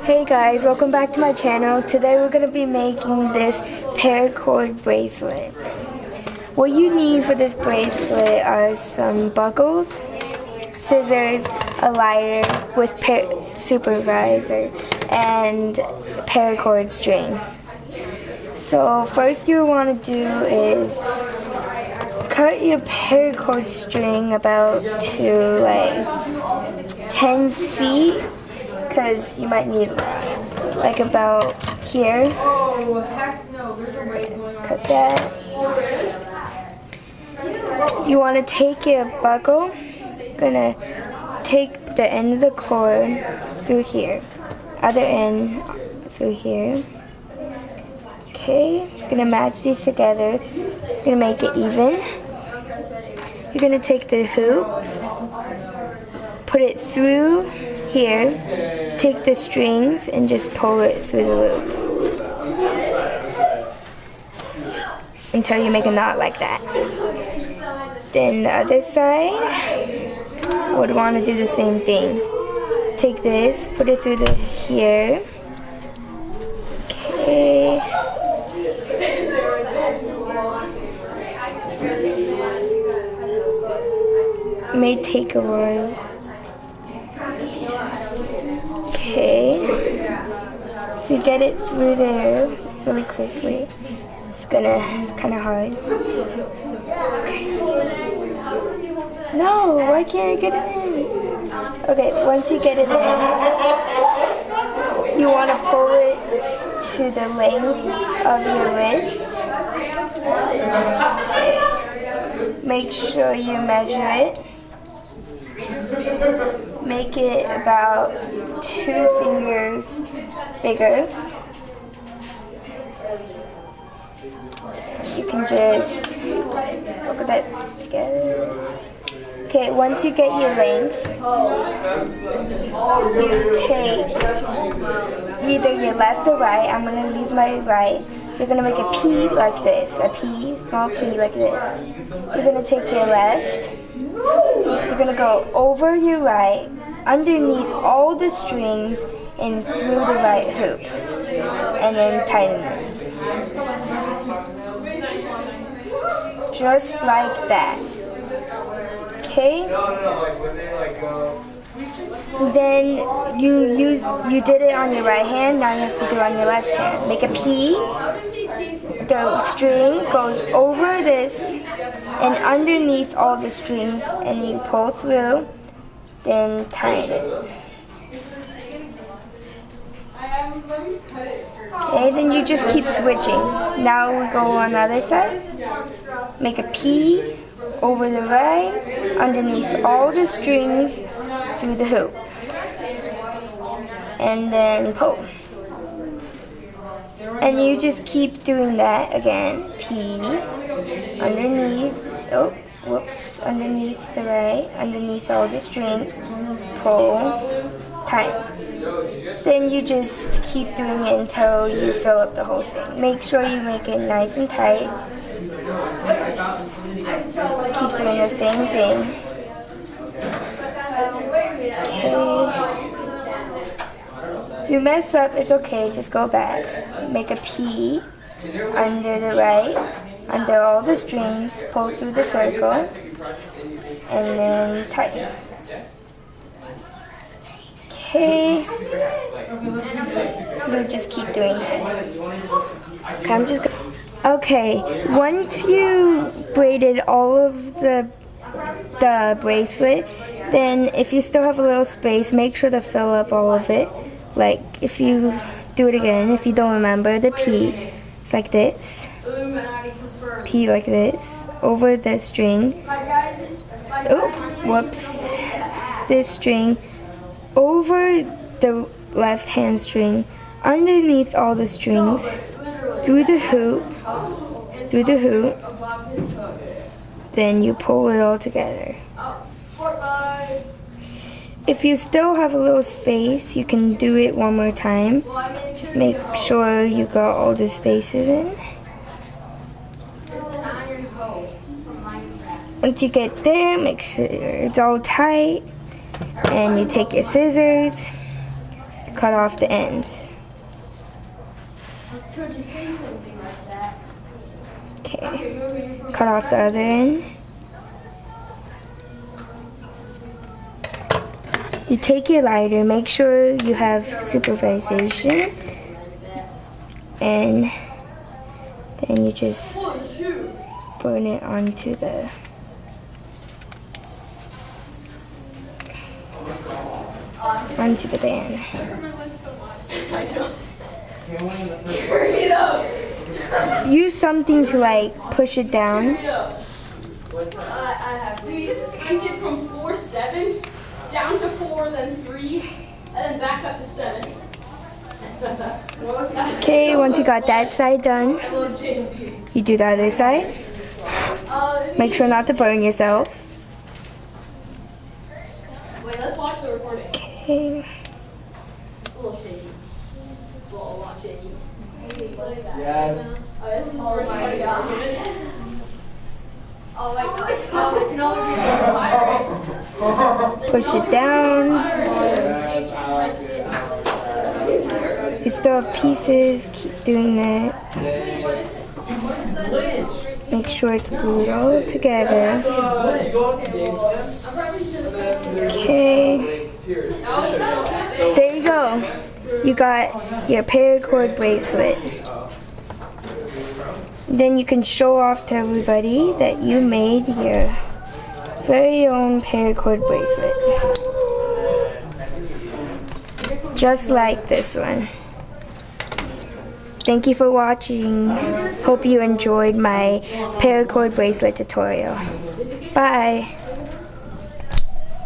Hey guys, welcome back to my channel. Today we're going to be making this paracord bracelet. What you need for this bracelet are some buckles, scissors, a lighter with supervisor, and paracord string. So first you want to do is cut your paracord string about to like 10 feet. Because you might need like about here. Let's cut that. You want to take your buckle, gonna take the end of the cord through here, other end through here. Okay, gonna match these together. Gonna make it even. You're gonna take the hoop, put it through here, take the strings and just pull it through the loop until you make a knot like that. Then the other side, would want to do the same thing. Take this, put it through the here. Okay. It may take a while. Okay, so get it through there really quickly. It's kind of hard. Okay. No, why can't I get it in? Okay, once you get it in, you want to pull it to the length of your wrist. Okay. Make sure you measure it. Make it about 2 fingers bigger. You can just put that together. Okay, once you get your length, you take either your left or right. I'm going to use my right. You're going to make a P like this, a P, small P like this. You're going to take your left. You're going to go over your right, underneath all the strings, and through the right hoop. And then tighten it. Just like that. Okay? Then you did it on your right hand, now you have to do it on your left hand. Make a P. The string goes over this and underneath all the strings, and you pull through, then tighten it. Okay, then you just keep switching. Now we go on the other side. Make a P over the right, underneath all the strings, through the hoop. And then pull. And you just keep doing that again. P, underneath, oh, whoops, underneath the right, underneath all the strings, pull, tighten. Then you just keep doing it until you fill up the whole thing. Make sure you make it nice and tight. Keep doing the same thing. Okay. If you mess up, it's okay, just go back. Make a P under the right, under all the strings, pull through the circle, and then tighten. Okay, we'll just keep doing that. Okay, okay, once you braided all of the bracelet, then if you still have a little space, make sure to fill up all of it. Like if you do it again, if you don't remember, the P, it's like this. P like this, over the string. Oh, whoops. This string, over the left hand string, underneath all the strings, through the hoop, then you pull it all together. If you still have a little space, you can do it one more time. Just make sure you got all the spaces in. Once you get there, make sure it's all tight. And you take your scissors, cut off the ends. Okay, cut off the other end. You take your lighter, make sure you have supervision, and then you just burn it onto the band. Use something to like push it down. I did from 4-7 down to 4, then 3, and then back up to 7. Okay, once you got that side done, I love JCs. you do the other side. Make sure not to burn yourself. Wait, let's watch the recording. Okay. It's a little shaky. It's a lot shaky. Yes. This is oh my god. Oh my god. Push it down. If you still have pieces, keep doing that. Make sure it's glued all together. Okay. There you go. You got your paracord bracelet. Then you can show off to everybody that you made your very own paracord bracelet. Just like this one. Thank you for watching. Hope you enjoyed my paracord bracelet tutorial. Bye.